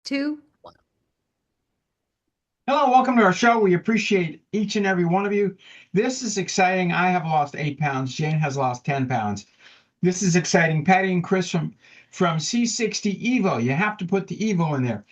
Two. Hello, welcome to our show. We appreciate each and every one of you. This is exciting. I have lost 8 pounds. Jane has lost 10 pounds. This is exciting. Patty and Chris from C60 EVO. You have to put the EVO in there.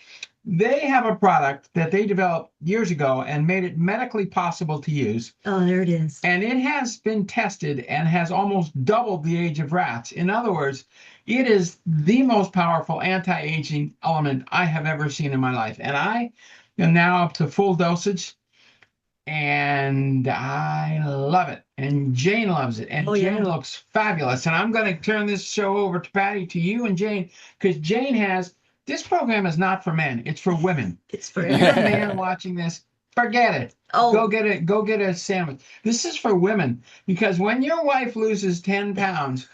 They have a product that they developed years ago and made it medically possible to use. Oh, there it is. And it has been tested and has almost doubled the age of rats. In other words, it is the most powerful anti-aging element I have ever seen in my life. And I am now up to full dosage and I love it. And Jane loves it. And Oh, yeah. Jane looks fabulous. And I'm going to turn this show over to Patty, to you and Jane, because Jane has this program is not for men, it's for women. It's for If you're a everyone. man watching this, forget it. Oh, Go get a sandwich. This is for women because when your wife loses 10 pounds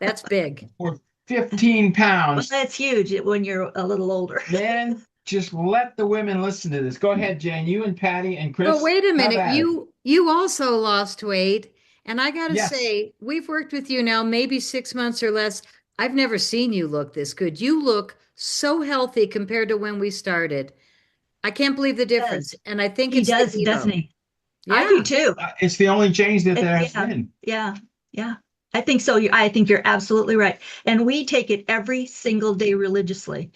that's big. or 15 Well, pounds, that's huge when you're a little older. then just let the women listen to this. Go ahead, Jane. You and Patty and But Chris, wait a have minute, at it. you also lost weight, and I gotta Yes, say, we've worked with you now maybe 6 months or less. I've never seen you look this good. You look so healthy compared to when we started. I can't believe the He does. difference, and I think He it's the does, doesn't Evo. he? I do Yeah. too. it's the only change that there has Yeah, been. yeah, yeah. I think so. I think you're absolutely right. And we take it every single day religiously.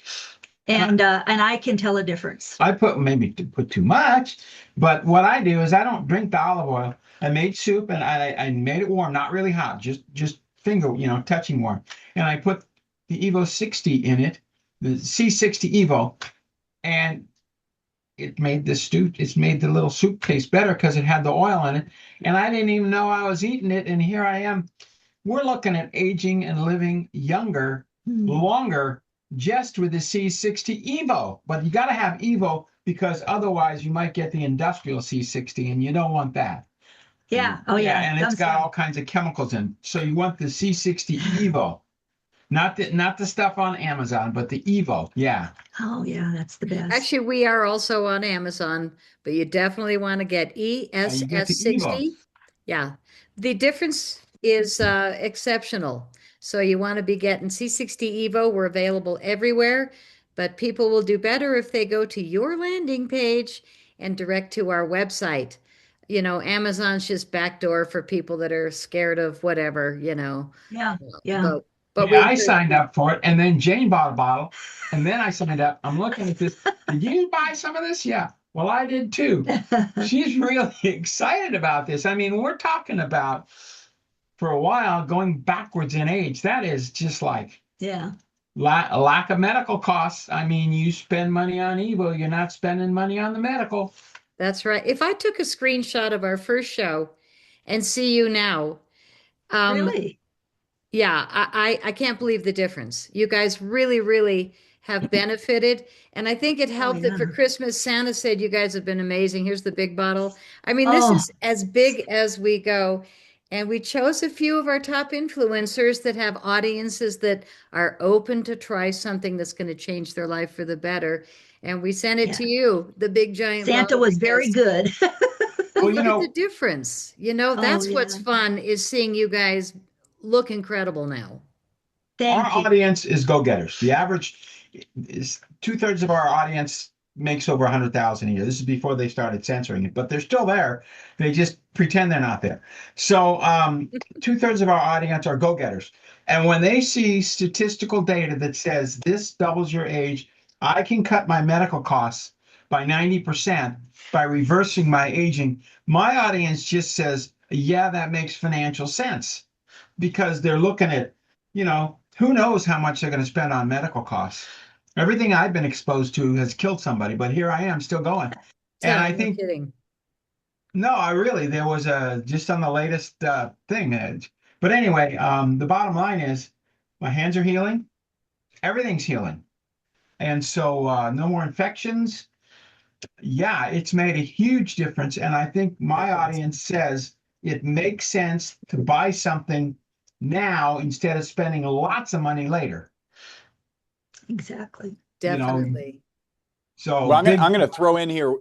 And And I can tell a difference. I put maybe to put too much, but what I do is I don't drink the olive oil. I made soup and I made it warm, not really hot, just finger, touching warm. And I put the Evo 60 in it, the C60 Evo, and it made the stew, it's made the little soup taste better because it had the oil in it. And I didn't even know I was eating it. And here I am. We're looking at aging and living younger, Hmm. longer, just with the C60 EVO. But you got to have EVO because otherwise you might get the industrial C60 and you don't want that. Yeah. Oh, Yeah, yeah. and it's Comes got from. all kinds of chemicals in. So you want the C60 EVO, not the stuff on Amazon, but the EVO. Yeah. Oh, yeah. That's the best. Actually, we are also on Amazon, but you definitely want to get You get the ESS EVO. 60. Yeah. The difference is exceptional. So you want to be getting C60 EVO. We're available everywhere, but people will do better if they go to your landing page and direct to our website. Amazon's just backdoor for people that are scared of whatever. Yeah. Yeah. But Yeah, we I encourage signed you. up for it, and then Jane bought a bottle, and then I signed up. I'm looking at this. Did you buy some of this? Yeah. Well, I did too. She's really excited about this. I mean, we're talking about for a while going backwards in age. That is just like Yeah. a lack of medical costs. I mean, you spend money on Evo, you're not spending money on the medical. That's right. If I took a screenshot of our first show and see you now, um, Really? yeah, I can't believe the difference. You guys really, really have benefited. And I think it Oh, helped that yeah. for Christmas, Santa said you guys have been amazing. Here's the big bottle. I mean, this Oh, is as big as we go. And we chose a few of our top influencers that have audiences that are open to try something that's going to change their life for the better. And we sent it yeah. to you, the big giant Santa bottle, was very because good. Well, look at the difference. Oh, That's what's yeah. fun is seeing you guys look incredible now. our Thank you. audience is go-getters. The average is two-thirds of our audience makes over 100,000 a year. This is before they started censoring it, but they're still there. They just pretend they're not there. So two-thirds of our audience are go-getters. And when they see statistical data that says this doubles your age, I can cut my medical costs by 90% by reversing my aging. My audience just says, yeah, that makes financial sense because they're looking at, who knows how much they're going to spend on medical costs. Everything I've been exposed to has killed somebody, but here I am still going. And So, I no think, kidding. no, there was a, just on the latest thing. But anyway, the bottom line is my hands are healing, everything's healing. And so no more infections. Yeah, it's made a huge difference. And I think my audience says it makes sense to buy something now instead of spending lots of money later. Exactly. You know, Definitely. So Well, big. I'm gonna throw in here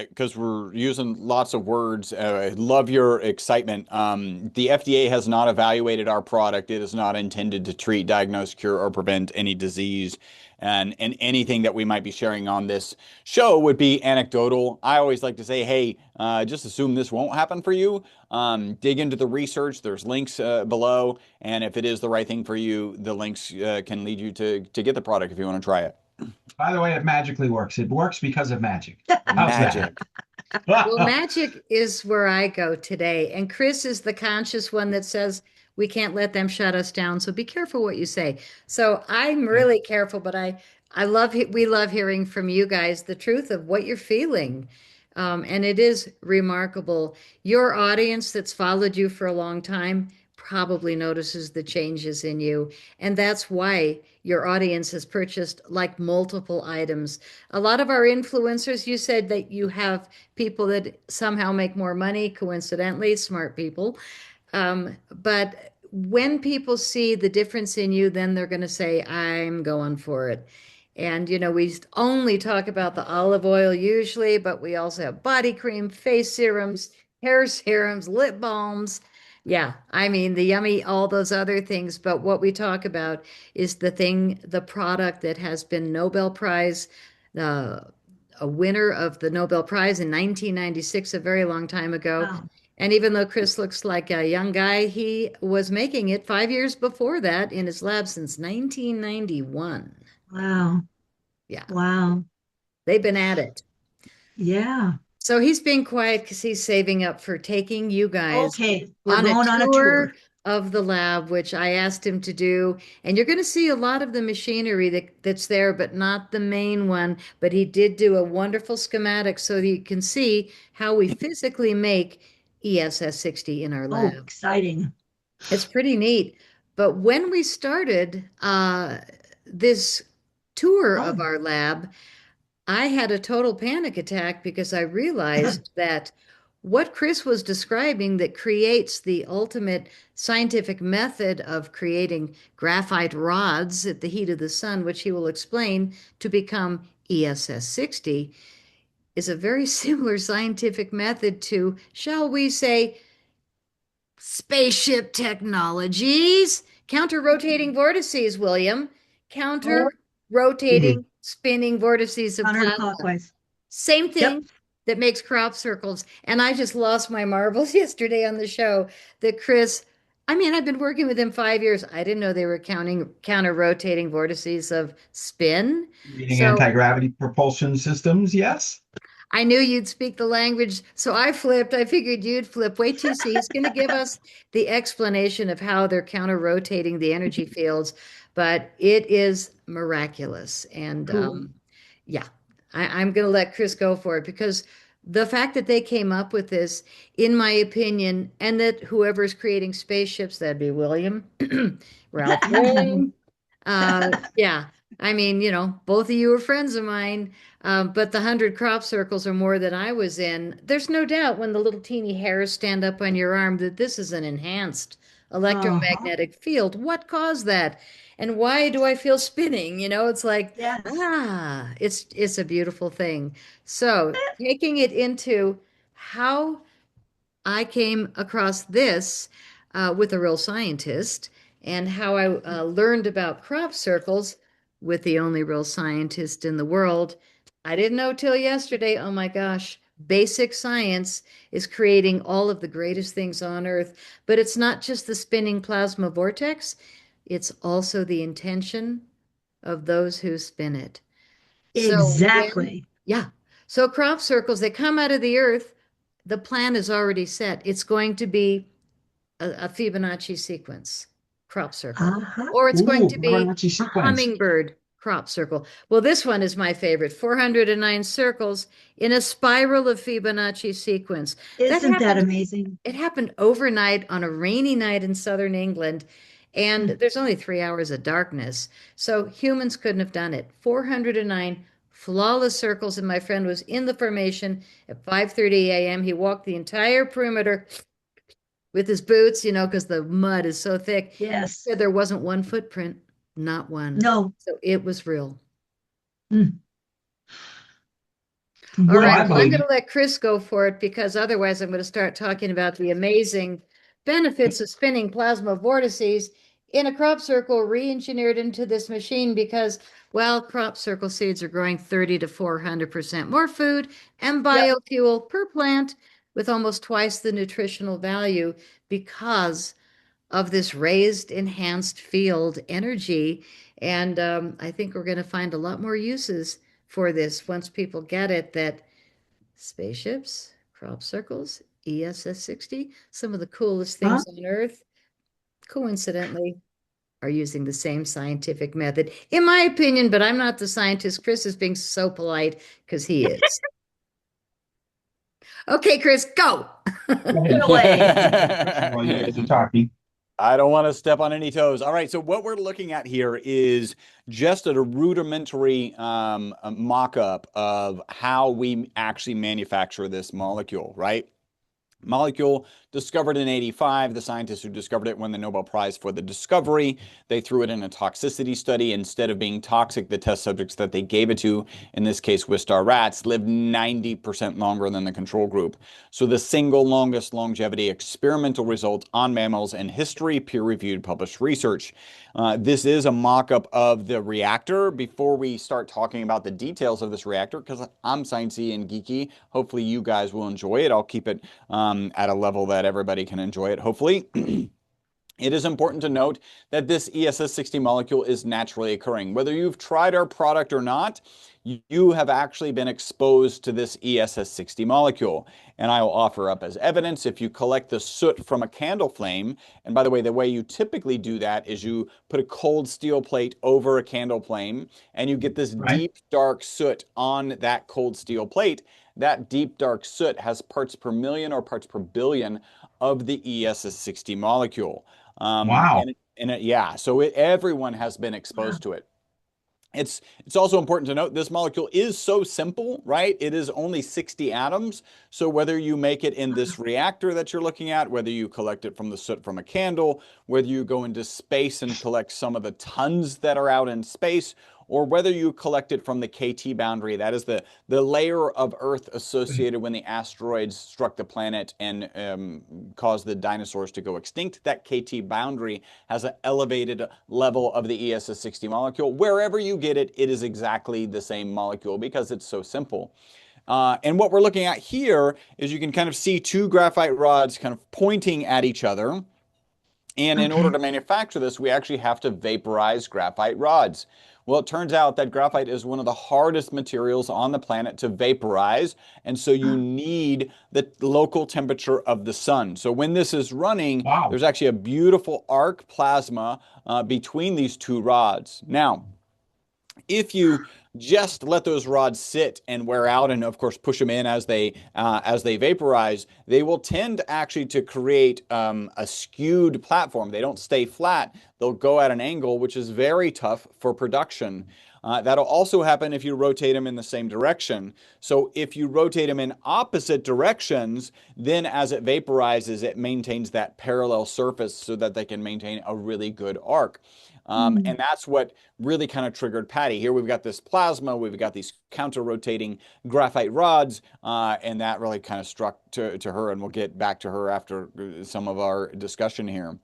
because we're using lots of words. Love your excitement. The FDA has not evaluated our product. It is not intended to treat, diagnose, cure, or prevent any disease. And anything that we might be sharing on this show would be anecdotal. I always like to say, hey, just assume this won't happen for you. Dig into the research. There's links below, and if it is the right thing for you, the links can lead you to get the product if you want to try it. By the way, it magically works. It works because of magic. How's that? Magic. Well, magic is where I go today. And Chris is the conscious one that says we can't let them shut us down. So be careful what you say. So I'm really careful, but we love hearing from you guys the truth of what you're feeling. And it is remarkable. Your audience that's followed you for a long time probably notices the changes in you. And that's why your audience has purchased like multiple items. A lot of our influencers, you said that you have people that somehow make more money, coincidentally, smart people. But when people see the difference in you, then they're going to say, I'm going for it. And, we only talk about the olive oil usually, but we also have body cream, face serums, hair serums, lip balms. Yeah, I mean, the yummy, all those other things. But what we talk about is the product that has been Nobel Prize, uh, a winner of the Nobel Prize in 1996, a very long time ago. Wow. And even though Chris looks like a young guy, he was making it 5 years before that in his lab since 1991. Wow. Yeah, Wow. they've been at it. Yeah. So he's being quiet because he's saving up for taking you guys Okay. We're on a going on a tour tour. of the lab, which I asked him to do. And you're going to see a lot of the machinery that's there, but not the main one. But he did do a wonderful schematic so that you can see how we physically make ESS 60 in our Oh, lab. exciting. It's pretty neat. But when we started this tour of Oh, our lab, I had a total panic attack because I realized that what Chris was describing that creates the ultimate scientific method of creating graphite rods at the heat of the sun, which he will explain to become ESS 60, is a very similar scientific method to, shall we say, spaceship technologies, counter-rotating vortices, William, oh, counter-rotating spinning vortices of plasma. counterclockwise. Same Yep. thing that makes crop circles. And I just lost my marbles yesterday on the show that Chris, I mean, I've been working with him 5 years. I didn't know they were counting counter-rotating vortices of spin. Reading So anti-gravity propulsion systems, yes. I knew you'd speak the language, so I flipped. I figured you'd flip. Wait till you see. He's going to give us the explanation of how they're counter-rotating the energy fields, but it is miraculous. And Cool. yeah, I'm going to let Chris go for it because the fact that they came up with this, in my opinion, and that whoever's creating spaceships, that'd be William, Ralph Wayne, yeah. I mean, both of you are friends of mine. But the 100 crop circles are more than I was in. There's no doubt when the little teeny hairs stand up on your arm that this is an enhanced Uh-huh. electromagnetic field. What caused that? And why do I feel spinning? It's like, Yes. it's a beautiful thing. So taking it into how I came across this with a real scientist and how I learned about crop circles with the only real scientist in the world. I didn't know till yesterday. Oh my gosh. Basic science is creating all of the greatest things on Earth, but it's not just the spinning plasma vortex, it's also the intention of those who spin it. So Exactly. yeah. So crop circles, they come out of the earth. The plan is already set. It's going to be a Fibonacci sequence crop circle, Uh-huh. or it's going Ooh, to be Fibonacci a sequence. hummingbird crop circle. Well, this one is my favorite, 409 circles in a spiral of Fibonacci sequence. That Isn't that happened amazing? it happened overnight on a rainy night in southern England, and Hmm. there's only 3 hours of darkness. So humans couldn't have done it. 409 flawless circles, and my friend was in the formation at 5:30 a.m. He walked the entire perimeter with his boots, because the mud is so thick. He Yes. said there wasn't one footprint, not one. No. So it was real. Hmm. All Well, right, I well, I'm believe going you. to let Chris go for it because otherwise I'm going to start talking about the amazing benefits of spinning plasma vortices in a crop circle re-engineered into this machine because, well, crop circle seeds are growing 30 to 400% more food and Yep. biofuel per plant with almost twice the nutritional value because of this raised, enhanced field energy. And I think we're going to find a lot more uses for this once people get it that spaceships, crop circles, ESS 60, some of the coolest Huh? things on Earth, coincidentally, are using the same scientific method, in my opinion, but I'm not the scientist. Chris is being so polite because he is. Okay, Chris, go. Go ahead. Really? While you guys are talking. I don't want to step on any toes. All right, so what we're looking at here is just a rudimentary mock-up of how we actually manufacture this molecule, right? Molecule discovered in 85. The scientists who discovered it won the Nobel Prize for the discovery. They threw it in a toxicity study. Instead of being toxic, the test subjects that they gave it to, in this case Wistar rats, lived 90% longer than the control group. So the single longest longevity experimental result on mammals in history, peer-reviewed published research. This is a mock-up of the reactor. Before we start talking about the details of this reactor, because I'm sciencey and geeky, hopefully you guys will enjoy it. I'll keep it at a level that everybody can enjoy it, hopefully. It is important to note that this ESS 60 molecule is naturally occurring. Whether you've tried our product or not, you have actually been exposed to this ESS 60 molecule. And I will offer up as evidence, if you collect the soot from a candle flame, and by the way, the way you typically do that is you put a cold steel plate over a candle flame, and you get this Right. deep, dark soot on that cold steel plate. That deep, dark soot has parts per million or parts per billion of the ESS 60 molecule. Wow. Yeah, so everyone has been exposed to it. It's also important to note this molecule is so simple, right? It is only 60 atoms. So whether you make it in this reactor that you're looking at, whether you collect it from the soot from a candle, whether you go into space and collect some of the tons that are out in space, or whether you collect it from the KT boundary, that is the layer of Earth associated when the asteroids struck the planet and caused the dinosaurs to go extinct. That KT boundary has an elevated level of the ESS 60 molecule. Wherever you get it, it is exactly the same molecule because it's so simple. And what we're looking at here is you can kind of see two graphite rods kind of pointing at each other. And in order to manufacture this, we actually have to vaporize graphite rods. Well, it turns out that graphite is one of the hardest materials on the planet to vaporize, and so you need the local temperature of the sun. So when this is running, Wow. there's actually a beautiful arc plasma between these two rods. Now, if you just let those rods sit and wear out and of course push them in as they vaporize, they will tend actually to create a skewed platform. They don't stay flat. They'll go at an angle, which is very tough for production. That'll also happen if you rotate them in the same direction. So if you rotate them in opposite directions, then as it vaporizes, it maintains that parallel surface so that they can maintain a really good arc. And that's what really kind of triggered Patty. Here we've got this plasma, we've got these counter-rotating graphite rods, and that really kind of struck to her, and we'll get back to her after some of our discussion here.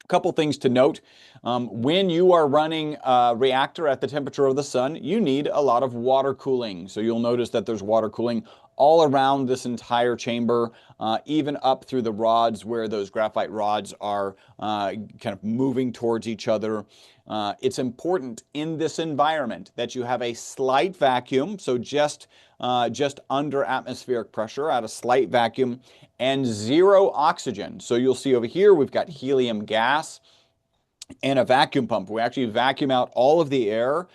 A couple things to note. When you are running a reactor at the temperature of the sun, you need a lot of water cooling. So you'll notice that there's water cooling all around this entire chamber, even up through the rods where those graphite rods are kind of moving towards each other. It's important in this environment that you have a slight vacuum, so just under atmospheric pressure at a slight vacuum, and zero oxygen. So you'll see over here we've got helium gas and a vacuum pump. We actually vacuum out all of the air,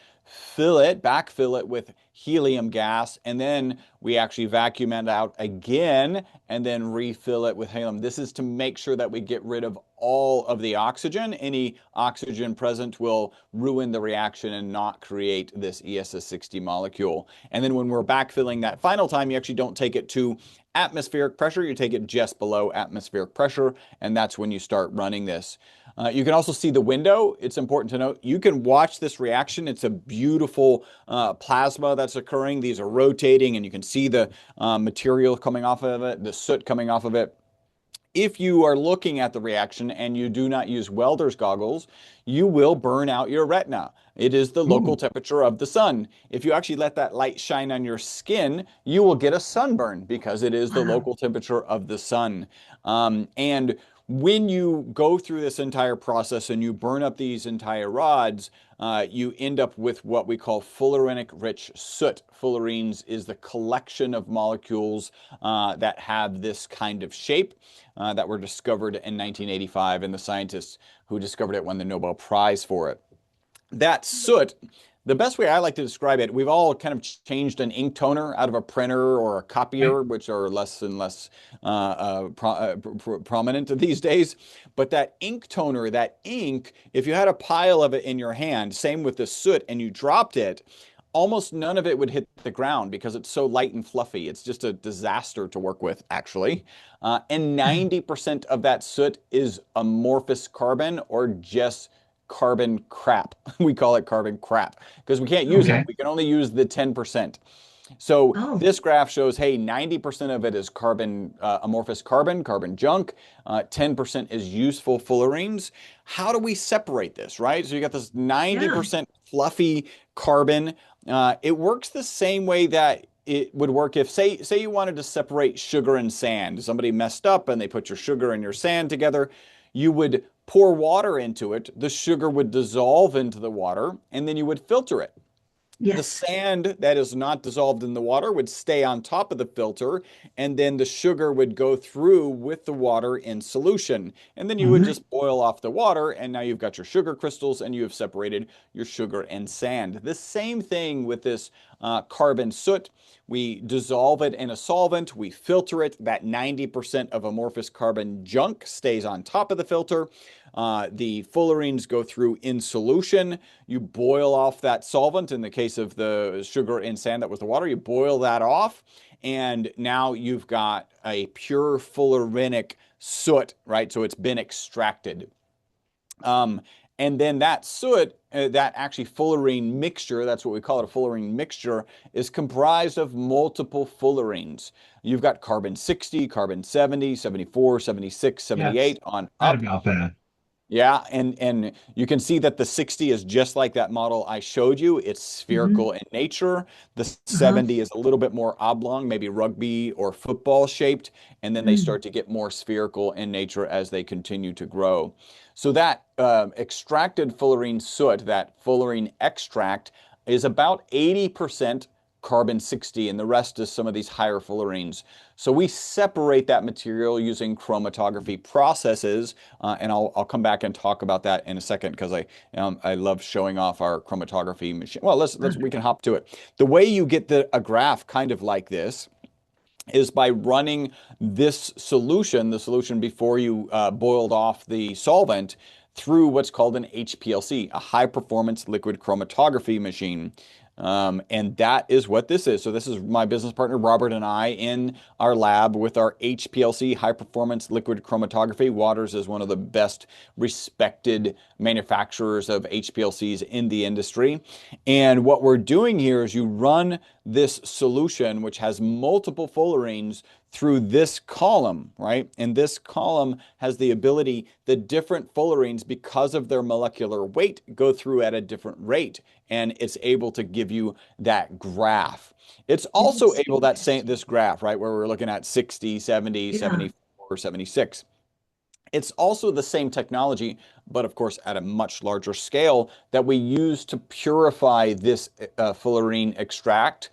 backfill it with helium gas, and then we actually vacuum it out again and then refill it with helium. This is to make sure that we get rid of all of the oxygen. Any oxygen present will ruin the reaction and not create this ESS 60 molecule. And then when we're backfilling that final time, you actually don't take it to atmospheric pressure, you take it just below atmospheric pressure, and that's when you start running this. You can also see the window. It's important to note. You can watch this reaction. It's a beautiful plasma that's occurring. These are rotating, and you can see the material coming off of it, the soot coming off of it. If you are looking at the reaction and you do not use welder's goggles, you will burn out your retina. It is the local temperature of the sun. If you actually let that light shine on your skin, you will get a sunburn because it is the local temperature of the sun. And when you go through this entire process and you burn up these entire rods, you end up with what we call fullerenic rich soot. Fullerenes is the collection of molecules that have this kind of shape that were discovered in 1985, and the scientists who discovered it won the Nobel Prize for it. That soot, the best way I like to describe it, we've all kind of changed an ink toner out of a printer or a copier, which are less and less prominent these days. But that ink toner, that ink, if you had a pile of it in your hand, same with the soot, and you dropped it, almost none of it would hit the ground because it's so light and fluffy. It's just a disaster to work with, actually. And 90% of that soot is amorphous carbon, or just carbon crap. We call it carbon crap because we can't use it. We can only use the 10%. So this graph shows, hey, 90% of it is carbon, amorphous carbon, carbon junk. 10% is useful fullerenes. How do we separate this, right? So you got this 90% fluffy carbon. It works the same way that it would work if, say you wanted to separate sugar and sand. Somebody messed up and they put your sugar and your sand together. You would pour water into it. The sugar would dissolve into the water, and then you would filter it. The sand that is not dissolved in the water would stay on top of the filter, and then the sugar would go through with the water in solution. And then you would just boil off the water, and now you've got your sugar crystals, and you have separated your sugar and sand. The same thing with this carbon soot. We dissolve it in a solvent, we filter it. That 90% of amorphous carbon junk stays on top of the filter. The fullerenes go through in solution. You boil off that solvent. In the case of the sugar and sand, that was the water. You boil that off, and now you've got a pure fullerenic soot, right? So it's been extracted. And then that soot, that actually fullerene mixture, that's what we call it, a fullerene mixture, is comprised of multiple fullerenes. You've got carbon 60, carbon 70, 74, 76, 78 on up. About that. Yeah, and you can see that the 60 is just like that model I showed you. It's spherical in nature. The 70 is a little bit more oblong, maybe rugby or football shaped, and then they start to get more spherical in nature as they continue to grow. So that extracted fullerene soot, that fullerene extract, is about 80% carbon 60, and the rest is some of these higher fullerenes. So we separate that material using chromatography processes, and I'll come back and talk about that in a second because I love showing off our chromatography machine. Well, we can hop to it. The way you get a graph kind of like this is by running this solution, the solution before you boiled off the solvent, through what's called an HPLC, a high performance liquid chromatography machine. And that is what this is. So this is my business partner, Robert, and I in our lab with our HPLC, high performance liquid chromatography. Waters is one of the best respected manufacturers of HPLCs in the industry. And what we're doing here is you run this solution, which has multiple fullerenes, through this column, right? And this column has the ability, the different fullerenes, because of their molecular weight, go through at a different rate, and it's able to give you that graph. It's also able, this graph, right, where we're looking at 60, 70, 74, 76. It's also the same technology, but of course at a much larger scale, that we use to purify this fullerene extract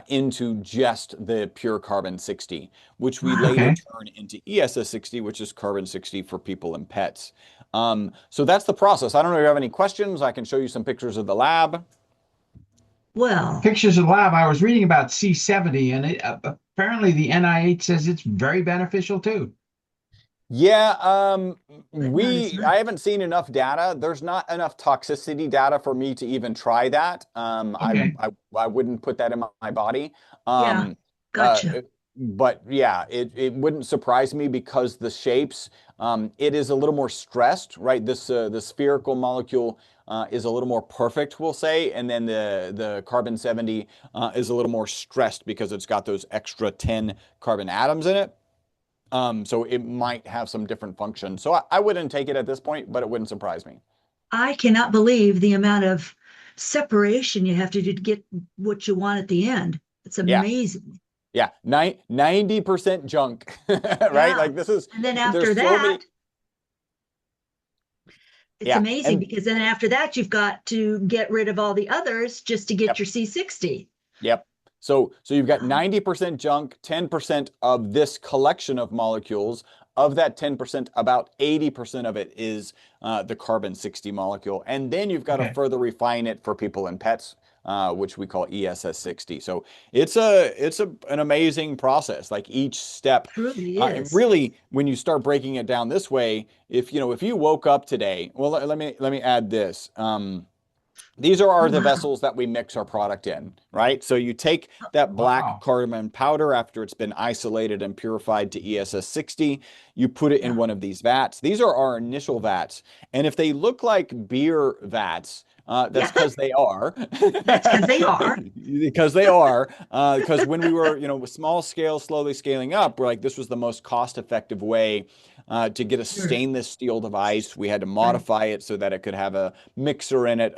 into just the pure carbon 60, which we later turn into ESS 60, which is carbon 60 for people and pets. So that's the process. I don't know if you have any questions. I can show you some pictures of the lab. Well, Pictures of the lab. I was reading about C70, and apparently the NIH says it's very beneficial too. Yeah, I haven't seen enough data. There's not enough toxicity data for me to even try that. I wouldn't put that in my body. yeah, gotcha. but yeah, it wouldn't surprise me because the shapes, it is a little more stressed, right? The spherical molecule is a little more perfect, we'll say, and then the carbon 70 is a little more stressed because it's got those extra 10 carbon atoms in it. So it might have some different function. So I wouldn't take it at this point, but it wouldn't surprise me. I cannot believe the amount of separation you have to do to get what you want at the end. It's Yeah. amazing. Yeah. 90% junk, right? Yeah. Like this is, And then there's after so that, many. it's Yeah. amazing And because then after that, you've got to get rid of all the others just to get yep. your C60. Yep. So you've got 90% junk, 10% of this collection of molecules. Of that 10%, about 80% of it is the carbon 60 molecule. And then you've got to Okay. further refine it for people in pets, which we call ESS 60. So it's an amazing process. Like each step, Truly and is. really, when you start breaking it down this way, if you woke up today, well, let me add this. These are the Wow. vessels that we mix our product in, right? So you take that black Wow. cardamom powder after it's been isolated and purified to ESS 60. You put it in Yeah. one of these vats. These are our initial vats. And if they look like beer vats, that's Yeah. because they are. That's because they are. Because they are. Because when we were, with small scale, slowly scaling up, we're like, this was the most cost-effective way to get a Sure. stainless steel device. We had to Right. modify it so that it could have a mixer in it,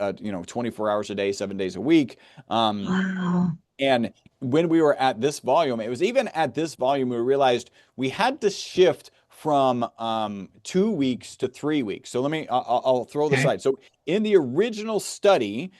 24 hours a day, 7 days a week. Wow. And when we were at this volume, it was even at this volume, we realized we had to shift from 2 weeks to 3 weeks. So I'll throw this Okay. aside. So in the original study,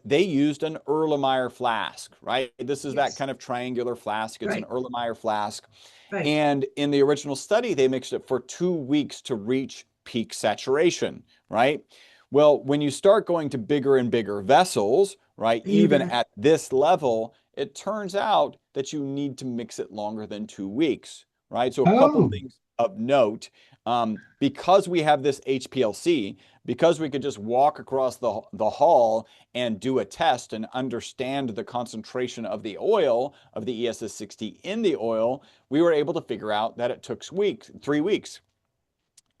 they used an Erlenmeyer flask, right? This is that Yes. kind of triangular flask. It's an Right. Erlenmeyer flask. Right. And in the original study, they mixed it for 2 weeks to reach peak saturation, right? Well, when you start going to bigger and bigger vessels, right, You even bet. at this level, it turns out that you need to mix it longer than 2 weeks, right? So a couple Oh, things of note, because we have this HPLC, because we could just walk across the hall and do a test and understand the concentration of the oil, of the ESS 60 in the oil, we were able to figure out that it took 3 weeks.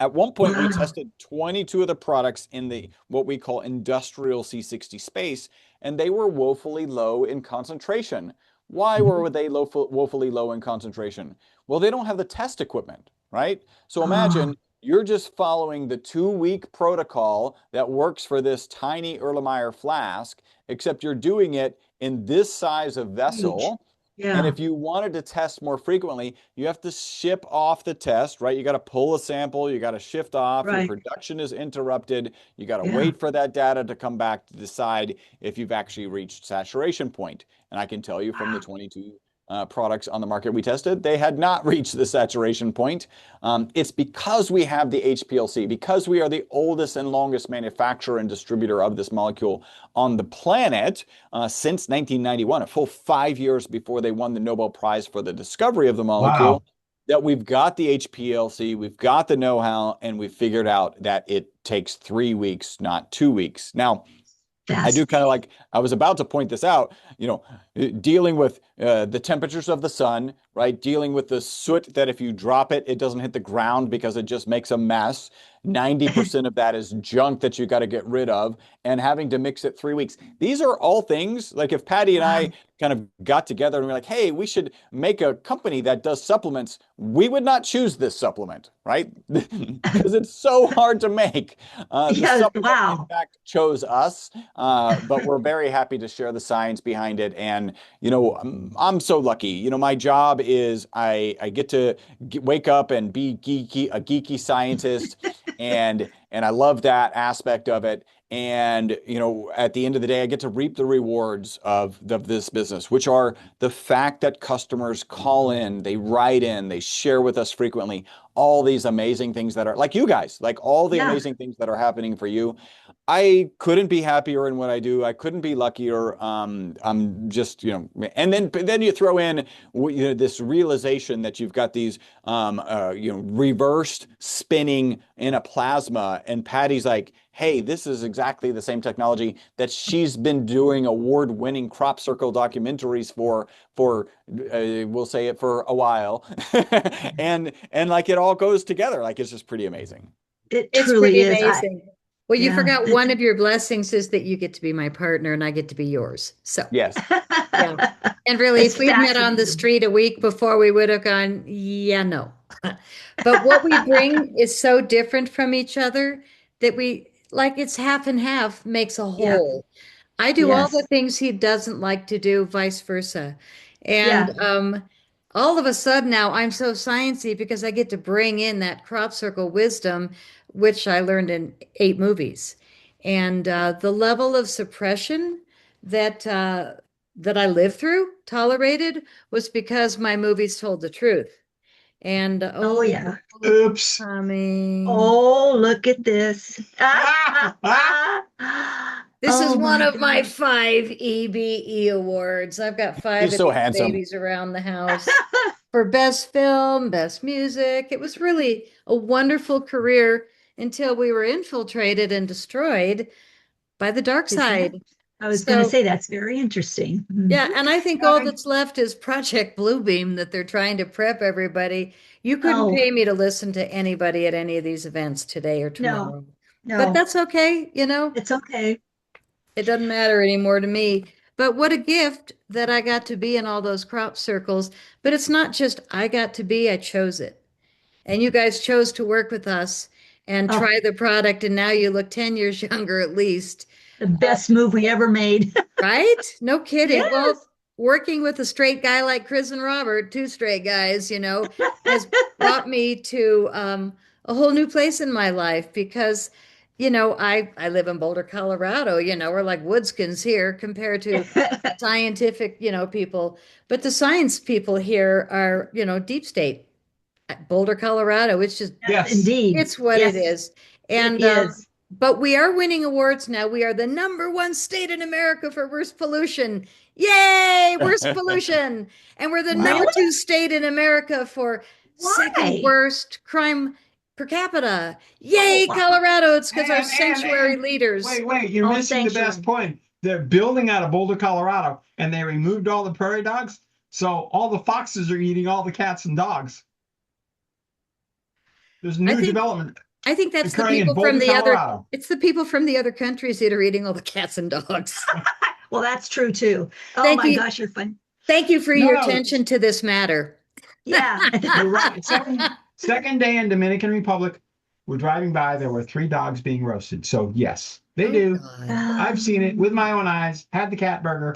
At one point, we Wow. tested 22 of the products in the what we call industrial C60 space, and they were woefully low in concentration. Why were they woefully low in concentration? Well, they don't have the test equipment, right? So Oh, imagine you're just following the 2 week protocol that works for this tiny Erlenmeyer flask, except you're doing it in this size of huge. vessel. And Yeah. if you wanted to test more frequently, you have to ship off the test, right? You got to pull a sample, you got to shift off, your Right. production is interrupted, you got to Yeah. wait for that data to come back to decide if you've actually reached saturation point. And I can tell you from the Wow. 22 products on the market we tested, they had not reached the saturation point. It's because we have the HPLC, because we are the oldest and longest manufacturer and distributor of this molecule on the planet since 1991, a full 5 years before they won the Nobel Prize for the discovery of the wow. molecule, that we've got the HPLC, we've got the know-how, and we've figured out that it takes 3 weeks, not 2 weeks. Now, I do kind of Fascinating. like, I was about to point this out, dealing with the temperatures of the sun, right? Dealing with the soot that if you drop it, it doesn't hit the ground because it just makes a mess. 90% of that is junk that you got to get rid of, and having to mix it 3 weeks. These are all things like if Patty and I Wow. kind of got together and we're like, hey, we should make a company that does supplements, we would not choose this supplement, right? Because it's so hard to make. The Yeah. supplement, in Wow. fact, chose us, but we're very happy to share the science behind it. And, I'm so lucky. My job is I get to wake up and be a geeky scientist. And I love that aspect of it. And, at the end of the day, I get to reap the rewards of this business, which are the fact that customers call in, they write in, they share with us frequently all these amazing things that are like you guys, like all the Yeah. amazing things that are happening for you. I couldn't be happier in what I do. I couldn't be luckier. I'm just, and then you throw in, this realization that you've got these, reversed spinning in a plasma and Patty's like, hey, this is exactly the same technology that she's been doing award-winning crop circle documentaries for we'll say it, for a while. and like it all goes together. Like it's just pretty amazing. It It's truly pretty is. amazing. Well, you Yeah, forgot it's- one of your blessings is that you get to be my partner and I get to be yours. So, Yes. yeah. And really, It's if we'd met on the fascinating. street a week before, we would have gone, yeah, no. But what we bring is so different from each other that like it's half and half makes a Yeah. whole. I do all the Yes. things he doesn't like to do, vice versa. Yeah. And all of a sudden now I'm so sciencey because I get to bring in that crop circle wisdom, which I learned in 8 movies. And the level of suppression that that I lived through, tolerated, was because my movies told the truth. And Oh, yeah. Oops. Tommy. Oh, look at this. This is Oh one my of my God. 5 EBE awards. I've got 5 He's of so these handsome. babies around the house for best film, best music. It was really a wonderful career until we were infiltrated and destroyed by the dark Isn't that- side. I was going to So, say that's very interesting. yeah, and I think all that's left is Project Bluebeam that they're trying to prep everybody. You couldn't Oh, pay me to listen to anybody at any of these events today or no, tomorrow. But no, that's okay, it's okay. It doesn't matter anymore to me. But what a gift that I got to be in all those crop circles. But it's not just I got to be, I chose it. And you guys chose to work with us and Oh, try the product. And now you look 10 years younger at least. the best move we ever made. Right? No kidding. Yes. Well, working with a straight guy like Chris and Robert, 2 straight guys, has brought me to a whole new place in my life because, I live in Boulder, Colorado. We're like woodskins here compared to scientific, people. But the science people here are, deep state. Boulder, Colorado. It's just, Yes. Indeed. it's what it Yes, is. it And is. but we are winning awards now. We are the #1 state in America for worst pollution. Yay, worst pollution. And we're the number Wow. 2 state in America for second Why? worst crime per capita. Oh, Yay, wow. Colorado. It's because our And- sanctuary and- leaders. Wait, you're Oh, missing the best point. They're building out of Boulder, Colorado, and they removed all the prairie dogs. So all the foxes are eating all the cats and dogs. There's new think- development I think that's the occurring in people from Boulder, the other, Colorado. it's the people from the other countries that are eating all the cats and dogs. Well, that's true too. Oh Thank my you. gosh, you're fun. Thank you for No, your no. attention to this matter. Yeah. You're right. Second day in Dominican Republic, we're driving by. There were 3 dogs being roasted. So yes, they Oh, do. God. I've seen it with my own eyes. Had the cat burger.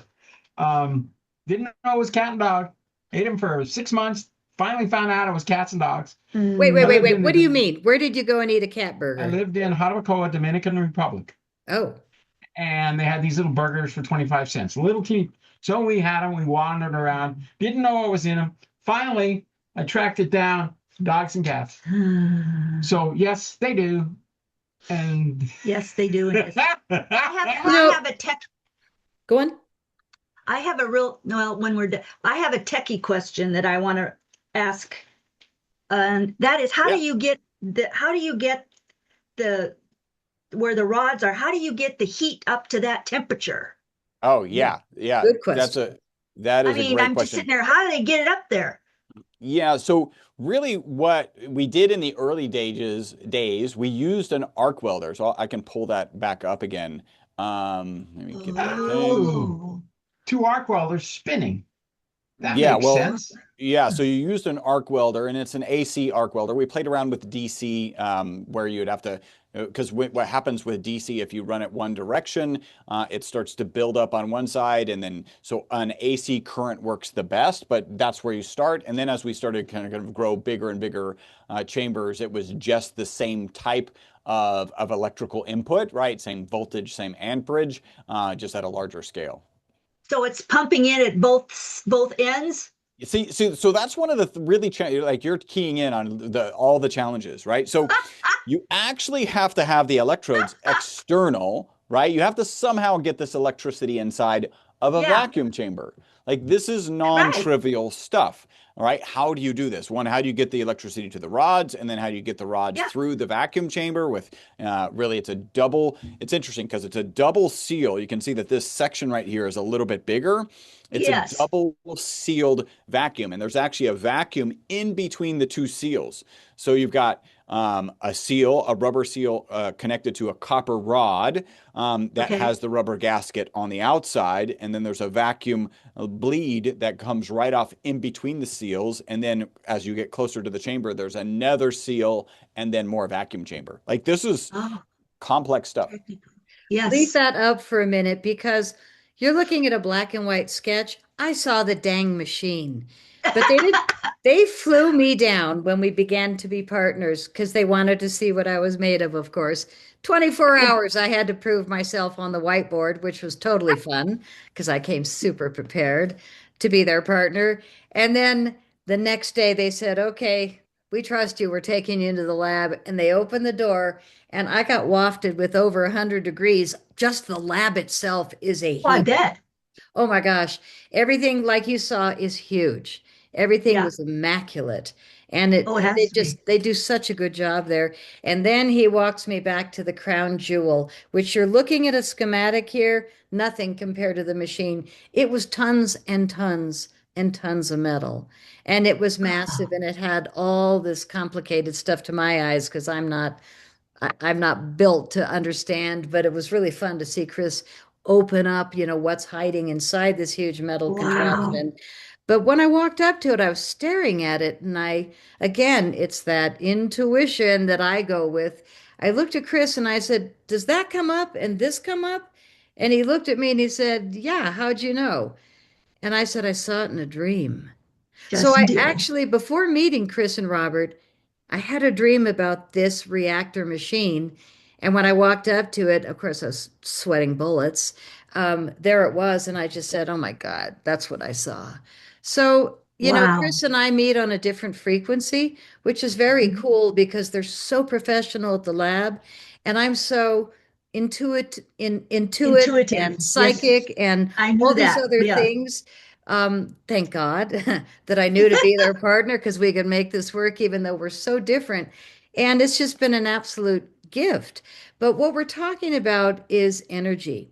Didn't know it was cat and dog. Ate them for 6 months. Finally found out it was cats and dogs. Wait. I lived in What the- do you mean? Where did you go and eat a cat I burger? lived in Jarabacoa, Dominican Republic, Oh, and they had these little burgers for 25 cents, little teeny. So we had them. We wandered around. Didn't know what was in them. Finally, I tracked it down. Dogs and cats. So yes, they do. And Yes, they do. I have a tech. go on. I have a real, well, when we're done, I have a techie question that I want to ask. And that is, how do you get the, where the rods are, how do you get the heat up to that temperature? Oh yeah. Good question. That is I mean, a great I'm just question. sitting there, how do they get it up there? Yeah, so really what we did in the early days, we used an arc welder. So I can pull that back up again. Let me get that thing. Oh, 2 arc welders spinning. That Yeah, makes well, sense. Yeah, so you used an arc welder, and it's an AC arc welder. We played around with DC, where you'd have to, because what happens with DC, if you run it one direction, it starts to build up on one side, and then so an AC current works the best, but that's where you start. And then as we started kind of grow bigger and bigger chambers, it was just the same type of electrical input, right? Same voltage, same amperage, just at a larger scale. so it's pumping in at both ends? You see, so that's one of the really like you're keying in on all the challenges, right? So you actually have to have the electrodes external, right? You have to somehow get this electricity inside of a Yeah. vacuum chamber. Like this is Right. non-trivial stuff. All right. How do you do this? One, how do you get the electricity to the rods? And then how do you get the rods Yeah. through the vacuum chamber with really it's interesting because it's a double seal. You can see that this section right here is a little bit bigger. It's a Yes. double sealed vacuum, and there's actually a vacuum in between the two seals. So you've got a rubber seal connected to a copper rod that Okay. has the rubber gasket on the outside. And then there's a vacuum bleed that comes right off in between the seals. And then as you get closer to the chamber, there's another seal and then more vacuum chamber. Like this is Oh, complex stuff. technical. Leave Yes. that up for a minute because you're looking at a black and white sketch. I saw the dang machine, but they flew me down when we began to be partners because they wanted to see what I was made of course. 24 Yeah. hours I had to prove myself on the whiteboard, which was totally fun because I came super prepared to be their partner. And then the next day they said, "Okay, we trust you. We're taking you into the lab." And they opened the door and I got wafted with over 100 degrees. Just the lab itself is a Oh, I heat. bet. Oh my gosh. Everything like you saw is huge. Everything Yeah. was immaculate. And Oh, it they has to be. just they do such a good job there. And then he walks me back to the crown jewel, which you're looking at a schematic here, nothing compared to the machine. It was tons and tons and tons of metal. And it was massive Oh, and it had all this complicated stuff to my eyes because I'm not built to understand, but it was really fun to see Chris open up, what's hiding inside this huge metal wow. contraption. But when I walked up to it, I was staring at it, and again, it's that intuition that I go with. I looked at Chris and I said, "Does that come up and this come up?" And he looked at me and he said, "Yeah, how'd you know?" And I said, "I saw it in a dream." So Just I did. actually, before meeting Chris and Robert, I had a dream about this reactor machine. And when I walked up to it, of course, I was sweating bullets. There it was. And I just said, "Oh my God, that's what I saw." So, Wow. Chris and I meet on a different frequency, which is very Mhm. cool because they're so professional at the lab. And I'm so intuit Intuitive. and Yes. psychic and I all knew these that. other Yeah. things. Thank God that I knew to be their partner because we could make this work even though we're so different. And it's just been an absolute gift. But what we're talking about is energy.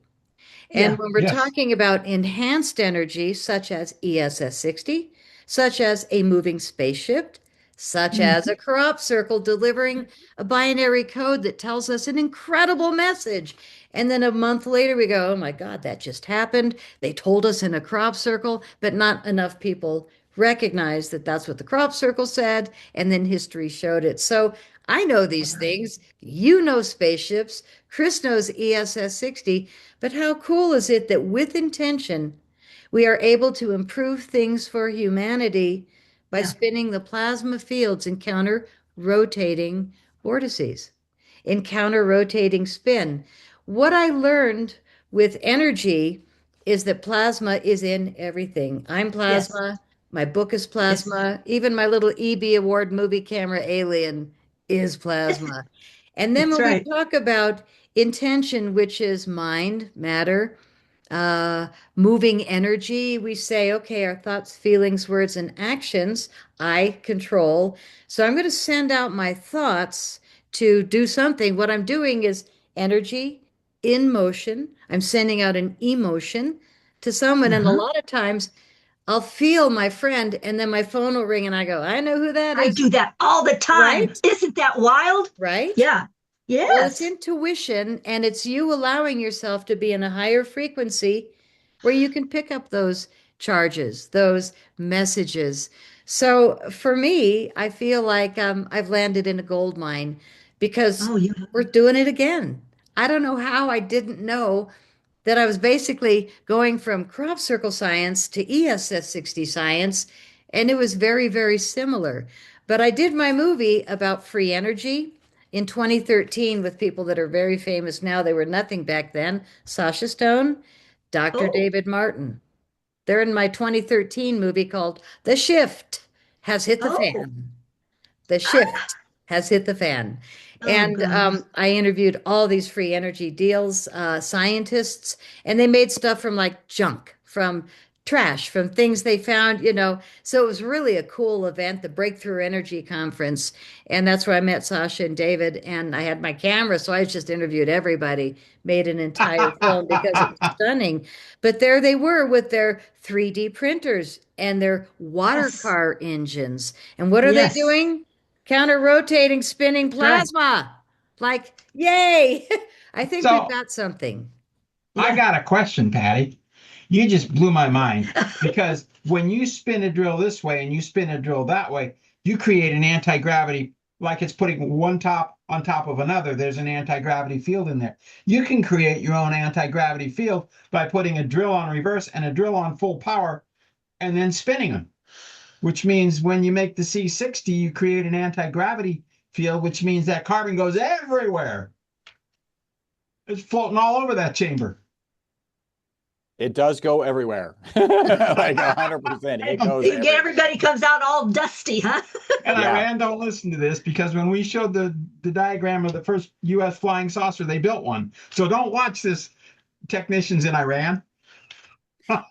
And Yeah. when we're Yes. talking about enhanced energy, such as ESS 60, such as a moving spaceship, such as Mhm. a crop circle delivering a binary code that tells us an incredible message. And then a month later, we go, "Oh my God, that just happened. They told us in a crop circle," but not enough people recognize that that's what the crop circle said. And then history showed it. So I know these Wow. things. You know spaceships. Chris knows ESS 60. But how cool is it that with intention, we are able to improve things for humanity by Yeah. spinning the plasma fields in counter rotating vortices, in counter rotating spin? What I learned with energy is that plasma is in everything. I'm Yes. plasma. My book is Yes. plasma. Even my little EB Award movie camera alien is plasma. And then That's when we right. talk about intention, which is mind, matter, uh, moving energy, we say, okay, our thoughts, feelings, words, and actions, I control. So I'm going to send out my thoughts to do something. What I'm doing is energy in motion. I'm sending out an emotion to someone. And a Uh-huh. lot of times I'll feel my friend, and then my phone will ring, and I go, "I know who that I is." do that all the time. Right? Isn't that wild? Right? Yeah. Well, it's Yes. intuition and it's you allowing yourself to be in a higher frequency where you can pick up those charges, those messages. So for me, I feel like I've landed in a gold mine because Oh, you. we're doing it again. I don't know how I didn't know that I was basically going from crop circle science to ESS 60 science, and it was very, very similar. But I did my movie about free energy in 2013 with people that are very famous now. They were nothing back then. Sasha Stone, Dr. Oh. David Martin. They're in my 2013 movie called The Shift Has Hit the Oh. Fan. The Ah. shift has hit the fan. Oh And gosh. I interviewed all these free energy deals, scientists, and they made stuff from like junk, from trash from things they found, you know. So it was really a cool event, the Breakthrough Energy Conference. And that's where I met Sasha and David. And I had my camera, so I just interviewed everybody, made an entire film because it was stunning. But there they were with their 3D printers and their water Yes. car engines. And what are they Yes. doing? Counter rotating, spinning Right. plasma. Like, yay! I think we've So got something. I Yeah. got a question, Patty. You just blew my mind because when you spin a drill this way and you spin a drill that way, you create an anti-gravity, like it's putting one top on top of another. There's an anti-gravity field in there. You can create your own anti-gravity field by putting a drill on reverse and a drill on full power and then spinning them, which means when you make the C60, you create an anti-gravity field, which means that carbon goes everywhere. It's floating all over that chamber. It does go everywhere. Like 100%. It goes everywhere. Everybody comes out all dusty, huh? And Yeah. Iran don't listen to this because when we showed the diagram of the first U.S. flying saucer, they built one. So don't watch this, technicians in Iran.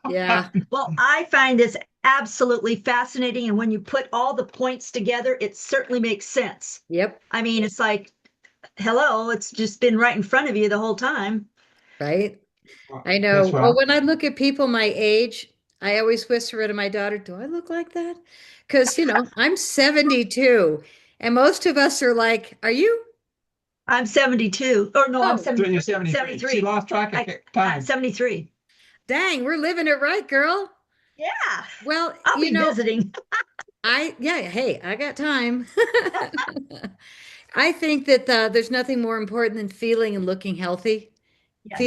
Yeah. Well, I find this absolutely fascinating. And when you put all the points together, it certainly makes sense. Yep. I mean, it's like, hello, it's just been right in front of you the whole time. Right. I know. That's Well, well. when I look at people my age, I always whisper to my daughter, do I look like that? Because, you know, I'm 72 and most of us are like, are you? I'm 72. Or no, I'm Oh, 73. You're 73. She 73. lost track of time. 73. dang, we're living it right, girl. Yeah, Well, I'll you be know, visiting. yeah, hey, I got time. I think that there's nothing more important than feeling and looking healthy. Yes.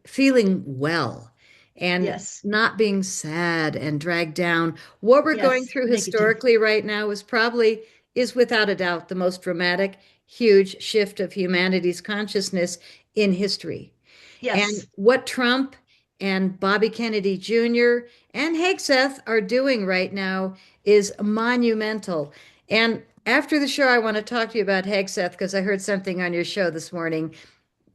Feeling well and Yes. not being sad and dragged down. What we're going Yes. through Negative. historically right now is without a doubt the most dramatic, huge shift of humanity's consciousness in history. And Yes. what Trump and Bobby Kennedy Jr. and Hegseth are doing right now is monumental. And after the show, I want to talk to you about Hegseth because I heard something on your show this morning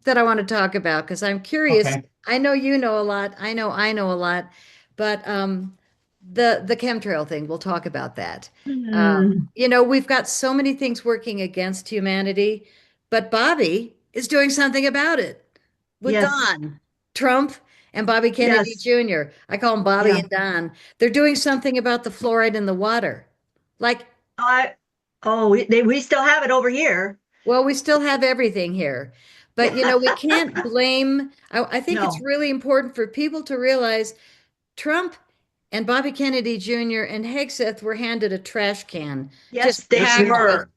that I want to talk about because I'm curious. Okay. I know you know a lot. I know a lot, but the chemtrail thing, we'll talk about that. Hmm. You know, we've got so many things working against humanity, but Bobby is doing something about it with Yes. Don Trump and Bobby Kennedy Yes. Jr. I call them Bobby Yeah. and Don. They're doing something about the fluoride in the water. Like, I, oh, we still have it over here. well, we still have everything here. But, you know, we can't blame. I think it's No. really important for people to realize Trump and Bobby Kennedy Jr. and Hegseth were handed a trash can, Yes, just they were.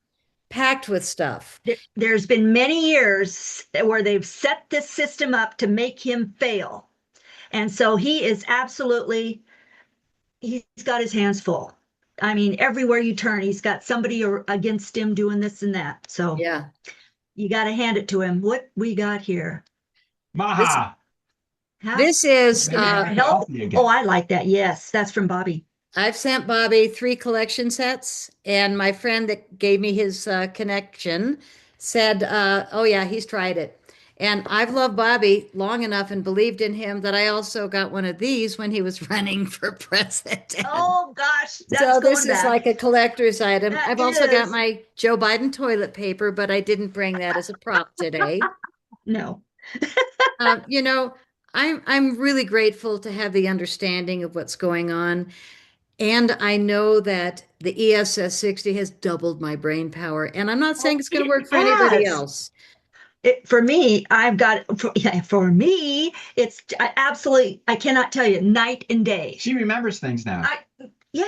packed with stuff. There's been many years where they've set this system up to make him fail. And so he is absolutely, he's got his hands full. I mean, everywhere you turn, he's got somebody against him doing this and that. So Yeah. you got to hand it to him. What we got here? This Maha. Huh? this is Maybe I'm Help. healthy again. Oh, I like that. Yes, that's from Bobby. I've sent Bobby 3 collection sets, and my friend that gave me his connection said, "Oh yeah, he's tried it." And I've loved Bobby long enough and believed in him that I also got one of these when he was running for president. Oh gosh, that's So going this is back. like a collector's item. That I've also got is. my Joe Biden toilet paper, but I didn't bring that as a prop today. No. You know, I'm really grateful to have the understanding of what's going on. And I know that the ESS 60 has doubled my brain power. And I'm not saying it's going to work for anybody Yes. else. For me, I've got for me, it's absolutely, I cannot tell you, night and day. She remembers things now. Yeah,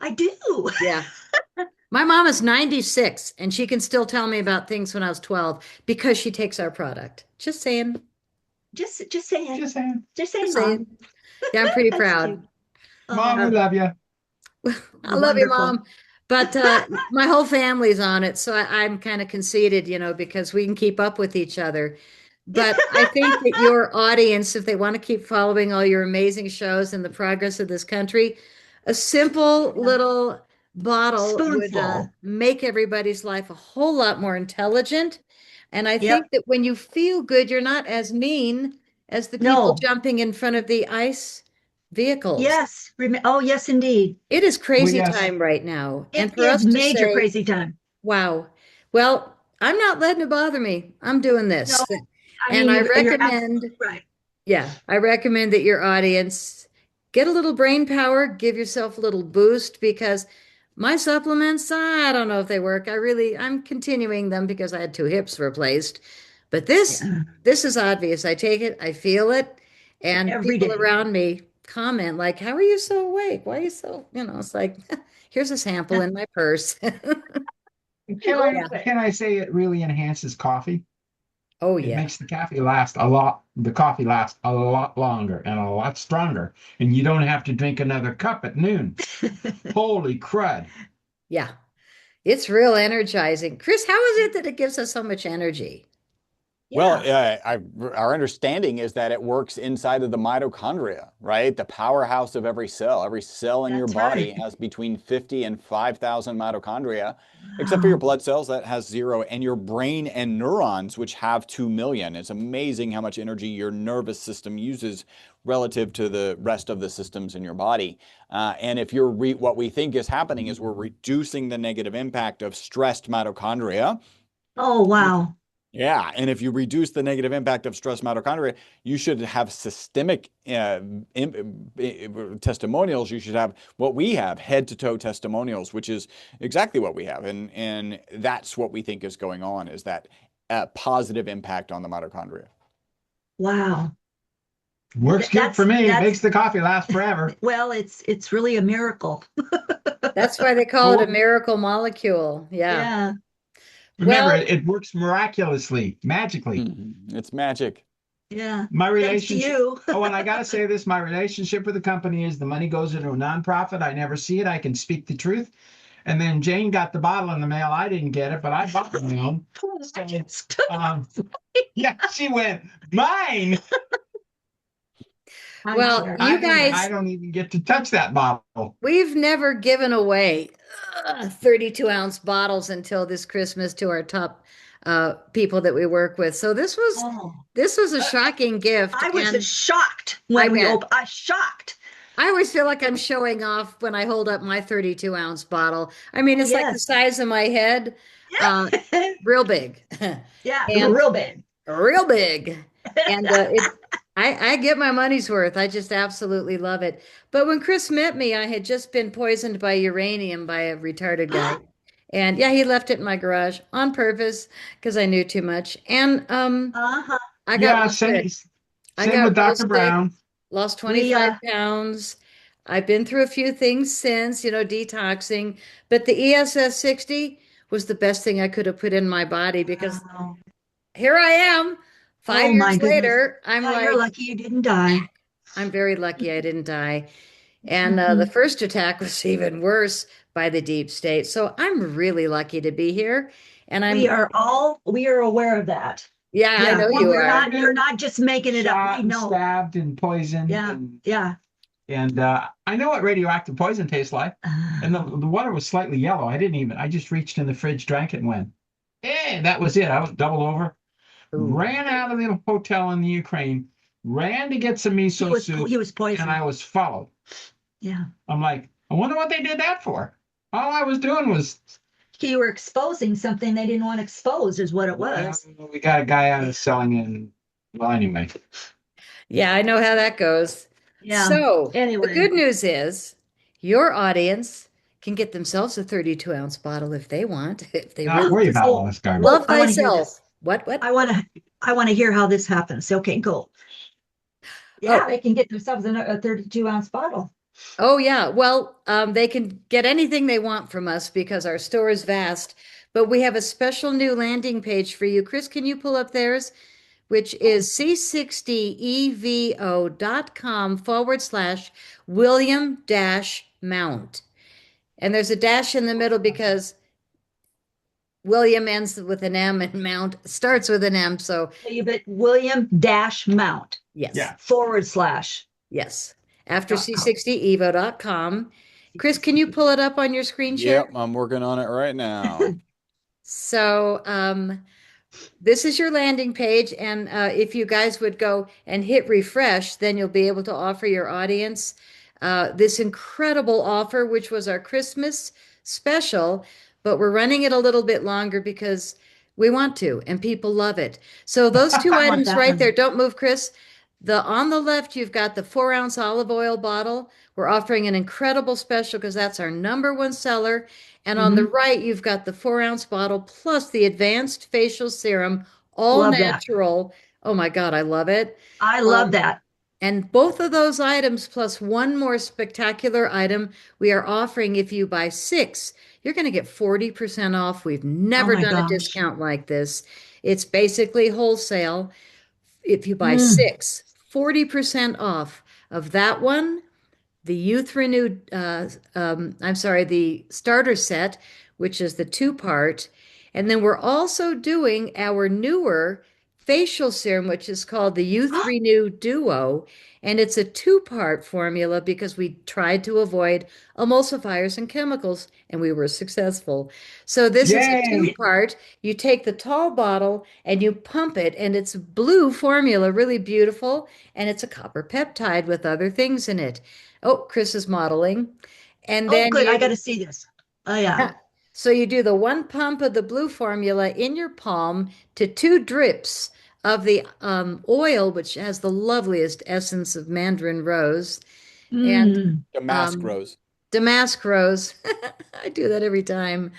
I do. Yeah. My mom is 96 and she can still tell me about things when I was 12 because she takes our product. Just saying. Just saying. Just saying. Just saying, Just Mom. saying. Yeah, I'm pretty That's proud. cute. Mom, we Oh, love you. I love you, wonderful. Mom. But my whole family's on it, so I'm kind of conceited, you know, because we can keep up with each other. But I think that your audience, if they want to keep following all your amazing shows and the progress of this country, a simple Yeah. little bottle would Spoonful. make everybody's life a whole lot more intelligent. And I Yep. think that when you feel good, you're not as mean as the people No. jumping in front of the ice vehicles. Yes. Oh, yes, indeed. It is Well, crazy yes. time right now. It And for is us to major say, crazy time. wow, well, I'm not letting it bother me. I'm doing No, this. I And mean, I you're recommend, absolutely right. yeah, I recommend that your audience get a little brain power, give yourself a little boost because my supplements, I don't know if they work. I'm continuing them because I had two hips replaced. But Yeah. this is obvious. I take it, I feel it, and Every people day. around me comment like, "How are you so awake? Why are you so, it's like, here's a sample in my purse." Yeah. Can I say it really enhances coffee? Oh It yeah. makes the coffee last a lot longer and a lot stronger, and you don't have to drink another cup at noon. Holy crud. Yeah. It's real energizing. Chris, how is it that it gives us so much energy? Well, Yeah, our understanding is that it works inside of the mitochondria, right? The powerhouse of every cell. Every cell in your that's right. body has between 50 and 5,000 mitochondria, except for your Wow. blood cells that has zero, and your brain and neurons, which have 2 million. It's amazing how much energy your nervous system uses relative to the rest of the systems in your body. And if what we think is happening is we're reducing the negative impact of stressed mitochondria. Oh, wow. Yeah, and if you reduce the negative impact of stress mitochondria, you should have systemic testimonials. You should have what we have, head to toe testimonials, which is exactly what we have, and that's what we think is going on, is that positive impact on the mitochondria. Wow. Works good for me. That's Makes the coffee last forever. well, it's really a miracle. That's why they call it a Well, miracle molecule. Yeah. Yeah. remember, Well, it works miraculously, magically. It's magic. Yeah. My Thanks to relationship. you. Oh, and I gotta say this: my relationship with the company is the money goes into a nonprofit. I never see it. I can speak the truth. And then Jane got the bottle in the mail. I didn't get it, but I bought my own. Um, yeah, she went mine. I'm well, sure. you I guys, don't even get to touch that bottle. we've never given away 32-ounce bottles until this Christmas to our top people that we work with. So Oh, this was a shocking gift, I was and shocked I when we bet. opened. I shocked. I always feel like I'm showing off when I hold up my 32-ounce bottle. I mean, Oh, it's like the yes. size of my head, uh, Yeah. real big, Yeah, and real big. real big. And I get my money's worth. I just absolutely love it. But when Chris met me, I had just been poisoned by uranium by a retarded guy. And yeah, he left it in my garage on purpose because I knew too much. And Uh-huh. I got Yeah, real sick. I same got with real Dr. sick, Brown. lost We 25 pounds. I've been through a few things since, detoxing, but the ESS 60 was the best thing I could have put in my body because wow. here I am, five Oh my years goodness. later. I'm Yeah, you're like, lucky you didn't die. I'm very lucky I didn't die. And the Mhm. first attack was even worse by the deep state. So I'm really lucky to be here. And We are aware of that. yeah, I Yeah. know Well, you You're are. you're not just making it up. Shot We and know. stabbed and poisoned, Yeah. Yeah. and I know what radioactive poison tastes like. And the water was slightly yellow. I just reached in the fridge, drank it, and went, "Hey, that was it." I was double over, Ooh. ran out of the hotel in the Ukraine, ran to get some miso soup, he was and poisoned. I was followed. Yeah. I'm like, I wonder what they did that for. All I was doing was, You were exposing something they didn't want to expose, is what it well, was. we got a guy out of selling it. Well, anyway. Yeah, I know how that goes. Yeah. So the Anyway, good news is your audience can get themselves a 32-ounce bottle if they want, if they Not really worry just about all oh, this garbage. love I want to hear thyself. this. What? I want to hear how this happens. Okay, go. Yeah, Oh, they can get themselves a 32-ounce bottle. oh yeah. Well, they can get anything they want from us because our store is vast, but we have a special new landing page for you. Chris, can you pull up theirs? Which is c60evo.com/William dash Mount. And there's a dash in the middle because William ends with an M and Mount starts with an M. So You bet William Dash Mount yes, Yeah. /. yes. After .com. c60evo.com. Chris, can you pull it up on your screen share? Yep, I'm working on it right now. So This is your landing page, and if you guys would go and hit refresh, then you'll be able to offer your audience this incredible offer, which was our Christmas special, but we're running it a little bit longer because we want to, and people love it. So those two I want items that right there, one. don't move, Chris. The on the left, you've got the 4-ounce olive oil bottle. We're offering an incredible special because that's our #1 seller. And on the Hmm. right, you've got the 4-ounce bottle plus the advanced facial serum, all Love that. natural. Oh my God, I love it. I love Um, that. and both of those items, plus one more spectacular item, we are offering if you buy six, you're going to get 40% off. We've Oh never my done a gosh. discount like this. It's basically wholesale. If you buy Mm. six, 40% off of that one, the Youth Renewed, I'm sorry, the starter set, which is the two-part. And then we're also doing our newer facial serum, which is called the Youth Renew Duo. And it's a two-part formula because we tried to avoid emulsifiers and chemicals, and we were successful. So this is a Yay! two-part. You take the tall bottle and you pump it, and it's blue formula, really beautiful, and it's a copper peptide with other things in it. Oh, Chris is modeling. And Oh, then good. I got you, to see this. Oh, yeah. so you do the one pump of the blue formula in your palm to two drips of the oil, which has the loveliest essence of mandarin rose and Mm. Damask um, rose. damask rose. I do that every time.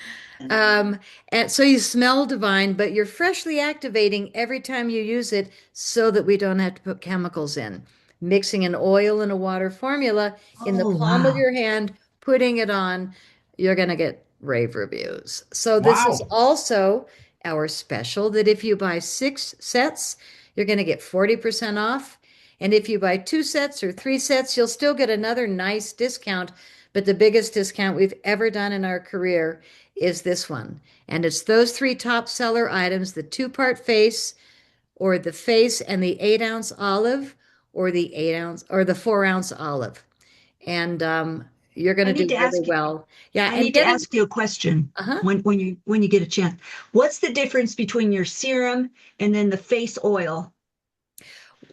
And so you smell divine, but you're freshly activating every time you use it so that we don't have to put chemicals in. Mixing an oil and a water formula in the Oh, palm of wow. your hand, putting it on, you're going to get rave reviews. So this is Wow. also our special that if you buy 6 sets, you're going to get 40% off. And if you buy 2 sets or 3 sets, you'll still get another nice discount. But the biggest discount we've ever done in our career is this one. And it's those three top seller items, the two-part face or the face and the 8-ounce olive or the 8-ounce or the 4-ounce olive. And you're going I to need do to really ask you, well. Yeah, I and need to get it. ask you a question Uh-huh. when you get a chance. What's the difference between your serum and then the face oil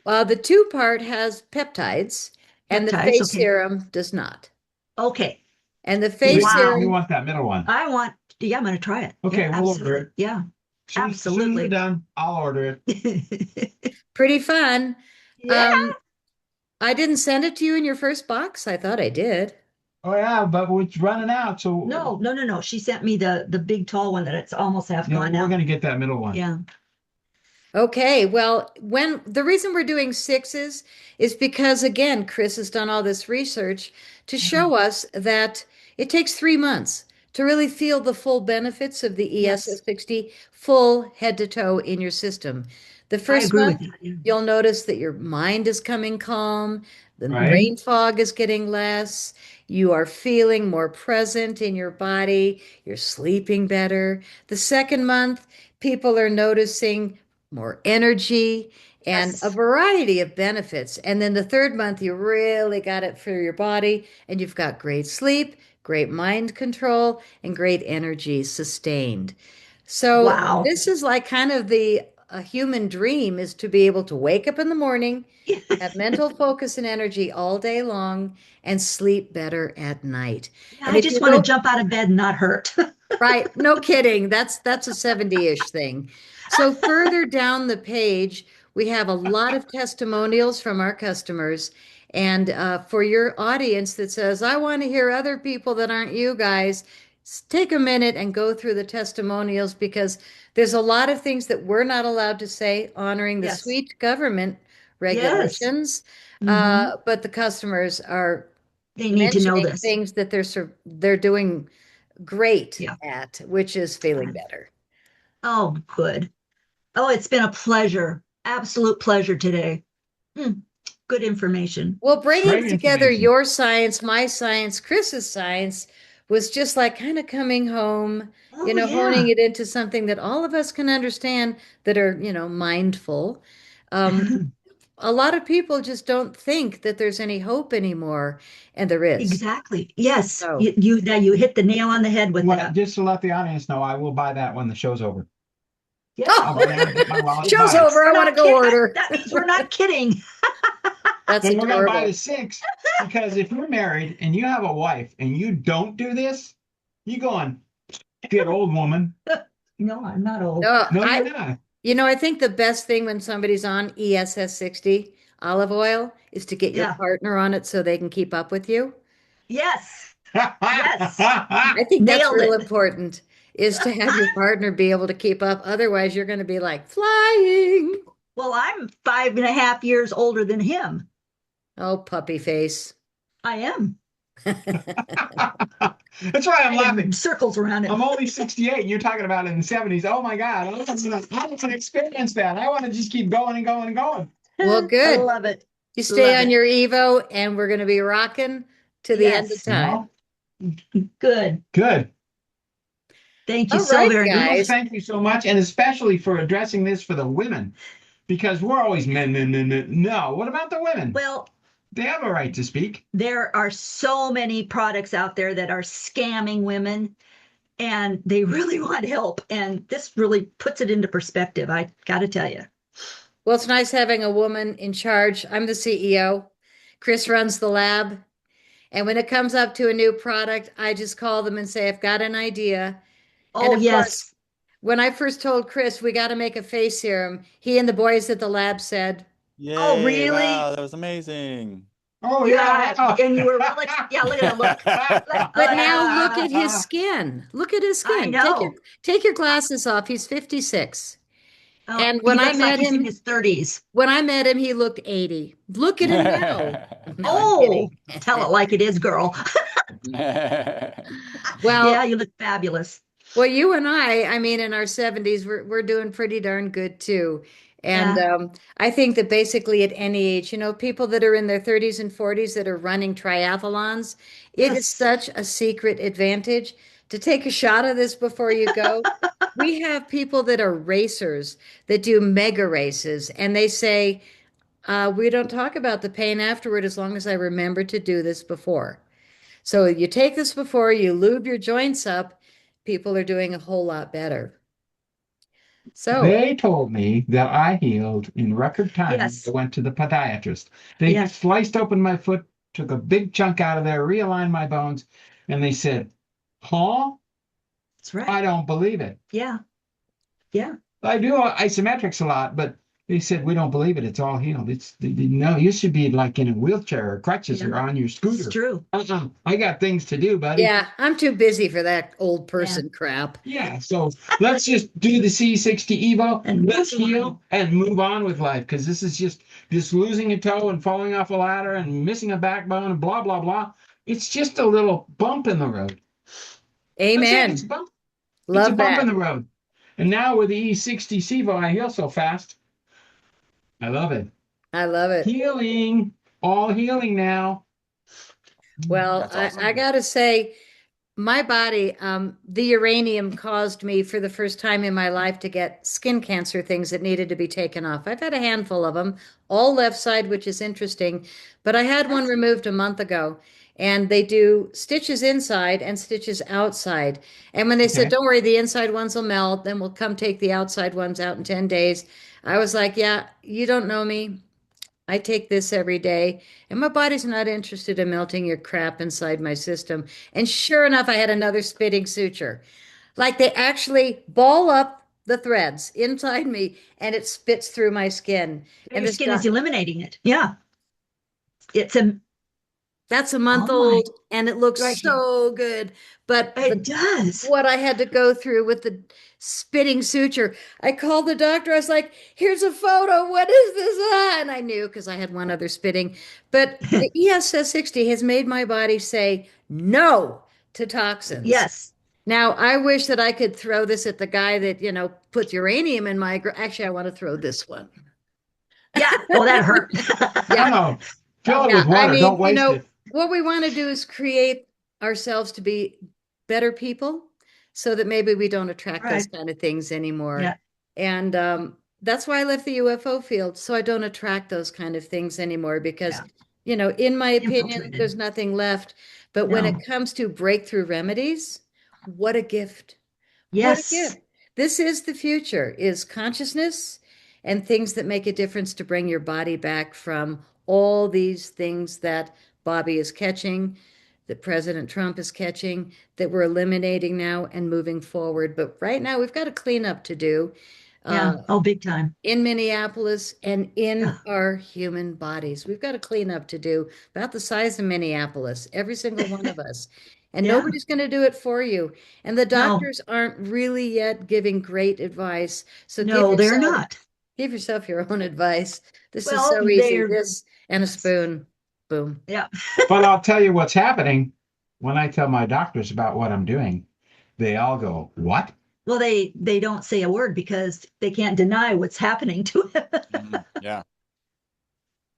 The two-part has peptides and the peptides? face Okay. serum does not. Okay. And the So face we Wow. serum, want that middle one. I want, yeah, I'm going to try it. Yeah, Okay, we'll order absolutely. it. Yeah, Soon as we're absolutely. done, I'll order it. pretty fun. Yeah. Um, I didn't send it to you in your first box. I thought I did. Oh yeah, but it's running out, so No, no, no, no. She sent me the big tall one that it's almost half you know gone we're now. gonna get that middle one. Yeah. Okay, well, when the reason we're doing sixes is because, again, Chris has done all this research to Yeah. show us that it takes 3 months to really feel the full benefits of the Yes. ESS60 full head to toe in your system. The I first agree with month, that. Yeah. you'll notice that your mind is coming calm, the Right? brain fog is getting less, you are feeling more present in your body, you're sleeping better. The second month, people are noticing more energy, and a Yes. variety of benefits. And then the third month, you really got it for your body, and you've got great sleep, great mind control, and great energy sustained. So Wow. this is like kind of the a human dream is to be able to wake up in the morning, have mental focus and energy all day long, and sleep better at night. Yeah, And I if you just want to go jump out of bed and not hurt. right, no kidding. That's a 70-ish thing. So further down the page, we have a lot of testimonials from our customers. And for your audience that says, I want to hear other people that aren't you guys, take a minute and go through the testimonials because there's a lot of things that we're not allowed to say, honoring the Yes. sweet government Yes. regulations. Hmm. But the customers are They need to know mentioning this. things that they're doing great Yeah. at, which is feeling better. Oh, good. Oh, it's been a pleasure. Absolute pleasure today. Hmm. Good information. Well, bringing Great together information. your science, my science, Chris's science was just like kind of coming home, Oh, honing yeah. it into something that all of us can understand that are, mindful. Um, a lot of people just don't think that there's any hope anymore, and there is. Exactly. Yes. So, You hit the nail on the head with Well, that. just to let the audience know, I will buy that when the show's over. Yeah. I'll go down and get my wallet and Show's buy it. over. I We're want to not go kidding. order. That means we're not kidding. That's And we're going to buy adorable. the 6 because if you're married and you have a wife and you don't do this, you going, get old woman. No, I'm not old. No, No, you're not. I think the best thing when somebody's on ESS 60 olive oil is to get your Yeah. partner on it so they can keep up with you. Yes. Yes. I think that's Nailed real it. important is to have your partner be able to keep up. Otherwise, you're going to be like flying. Well, I'm 5.5 years older than him. Oh, puppy face. I am. That's why I'm laughing. Circles around him. I'm only 68 and you're talking about it in the 70s. Oh my God. I want to experience that. I want to just keep going and going and going. Well, I good. love it. You stay Love on it. your Evo, and we're going to be rocking to the end of Yes. time. Good. Good. Thank you All so right, very Girls, much. guys. thank you so much. And especially for addressing this for the women because we're always men, men, men, men. No, what about the women? Well, They have a right to speak. there are so many products out there that are scamming women and they really want help. And this really puts it into perspective. I got to tell you. Well, it's nice having a woman in charge. I'm the CEO. Chris runs the lab. And when it comes up to a new product, I just call them and say, I've got an idea. And Oh, of yes. course, when I first told Chris we got to make a face serum, he and the boys at the lab said, Oh, Yay, really? wow, that was amazing. Oh, Yeah. yeah. And you were really, yeah, look at that look. but now look at his skin. Look at his I skin. know. Take your glasses off. He's 56. Oh, And he when I looks like met he's in him, his 30s. he looked 80. Look at him now. No, I'm Oh, kidding. tell it like it is, girl. Well, Yeah, you look fabulous. well, you and I mean, in our 70s, we're doing pretty darn good too. And Yeah. I think that basically at any age, people that are in their 30s and 40s that are running triathlons, it is Yes. such a secret advantage to take a shot of this before you go. We have people that are racers that do mega races, and they say, we don't talk about the pain afterward as long as I remember to do this before. So you take this before you lube your joints up, people are doing a whole lot better. So, They told me that I healed in record time. Yes. I went to the podiatrist. They Yes. sliced open my foot, took a big chunk out of there, realigned my bones, and they said, huh? That's right. I don't believe it. Yeah. Yeah. I do isometrics a lot, but they said, we don't believe it. It's all healed. No, you should be like in a wheelchair or crutches or on your It's scooter. true. I got things to do, buddy. yeah, I'm too busy for that old person crap. Yeah, so let's just do the C60 EVO And let's move on. heal and move on with life because this is just losing a toe and falling off a ladder and missing a backbone and blah blah blah. It's just a little bump in the road. That's it. Amen. It's a bump. It's a Love bump in that. the road. And now with the E60 EVO, I heal so fast. I love it. I love it. Healing, all healing now. Well, That's awesome. I gotta say, my body, the uranium caused me for the first time in my life to get skin cancer things that needed to be taken off. I've had a handful of them, all left side, which is interesting, but I had one removed a month ago. And they do stitches inside and stitches outside. And when they said, Okay. don't worry, the inside ones will melt, then we'll come take the outside ones out in 10 days. I was like, yeah, you don't know me. I take this every day, and my body's not interested in melting your crap inside my system. And sure enough, I had another spitting suture. Like they actually ball up the threads inside me and it spits through my skin. And Your this skin is eliminating it. Yeah. It's a, that's a month Oh my- old and it looks Right. so good. But it does. what I had to go through with the spitting suture. I called the doctor. I was like, here's a photo. What is this? And I knew because I had one other spitting. But the ESS 60 has made my body say no to toxins. Yes. Now, I wish that I could throw this at the guy that, puts uranium in my, actually, I want to throw this one. Yeah. Oh, that hurt. Yeah. No, fill it Yeah, with water. Don't waste it. what we want to do is create ourselves to be better people so that maybe we don't attract those Right. kind of things anymore. Yeah. And that's why I left the UFO field, so I don't attract those kind of things anymore because, in my opinion, Infiltrated. there's nothing left. But when No. it comes to breakthrough remedies, what a gift. What a Yes. gift. this is the future, is consciousness and things that make a difference to bring your body back from all these things that Bobby is catching, that President Trump is catching, that we're eliminating now and moving forward. But right now, we've got a cleanup to do. Yeah. Oh, big time. In Minneapolis and in Yeah. our human bodies. We've got a cleanup to do about the size of Minneapolis, every single one of us. And Yeah. nobody's going to do it for you. And the No. doctors aren't really yet giving great advice. So No, they're not. give yourself your own advice. This is Well, so easy. they're This and a spoon. Boom. yeah. But I'll tell you what's happening when I tell my doctors about what I'm doing. They all go, "What?" Well, they don't say a word because they can't deny what's happening to them. Yeah,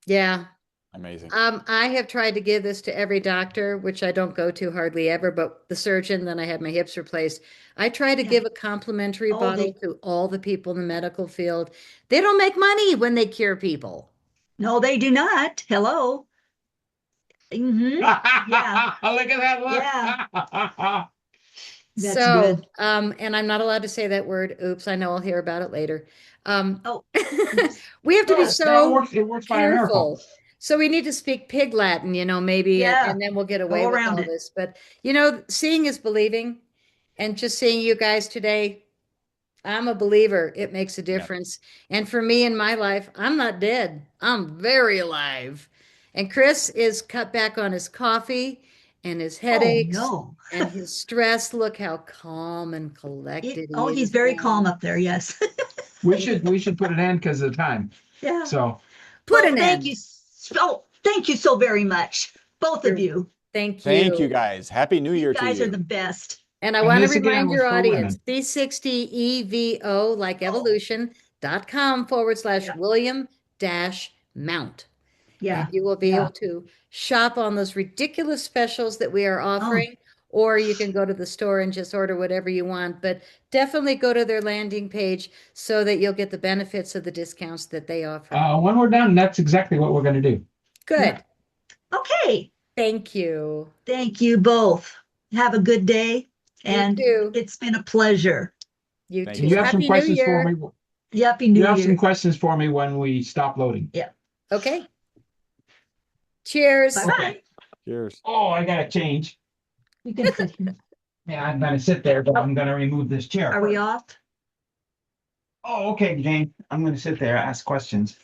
Yeah. amazing. I have tried to give this to every doctor, which I don't go to hardly ever, but the surgeon, then I had my hips replaced. I try to Yeah. give a complimentary Oh, bottle to all the people in the medical field. They don't make money when they cure people. No, they do not. Hello. Yeah. Look at that look. Yeah. That's So, good. and I'm not allowed to say that word. Oops, I know I'll hear about it later. Oh, We have to be No, so it works by a miracle. careful. So we need to speak pig Latin, maybe, Yeah. and then we'll get away with around all it. this. But, seeing is believing. And just seeing you guys today, I'm a believer. It makes a difference. And for me in my life, I'm not dead. I'm very alive. And Chris is cut back on his coffee and his headaches no. and his stress. Look how calm and collected he is He's very now. calm up there. Yes. We should put an end because of the time. Yeah. So Put Well, an thank end. you. Thank you so very much, both of you. Thank you. Thank you guys. Happy New You Year to guys you. are the best. And I And want to this again remind was your for audience, women. C60 EVO, like evolution.com/William Mount. Yeah. And you will be able to shop on those ridiculous specials that we are offering, or you can go to the store and just order whatever you want. But definitely go to their landing page so that you'll get the benefits of the discounts that they offer. when we're done, that's exactly what we're going to do. Good. Okay. Thank you. Thank you both. Have a good day. You And too. it's been a pleasure. You Thank too. And you have Happy some New questions for Year. me. Happy You New have some Year. questions for me when we stop loading. Okay. Cheers. Bye-bye. Cheers. Oh, I gotta change. You can sit here. Yeah, I'm gonna sit there, but I'm gonna remove this chair. Are we off? Oh, okay, Jane. I'm gonna sit there, ask questions.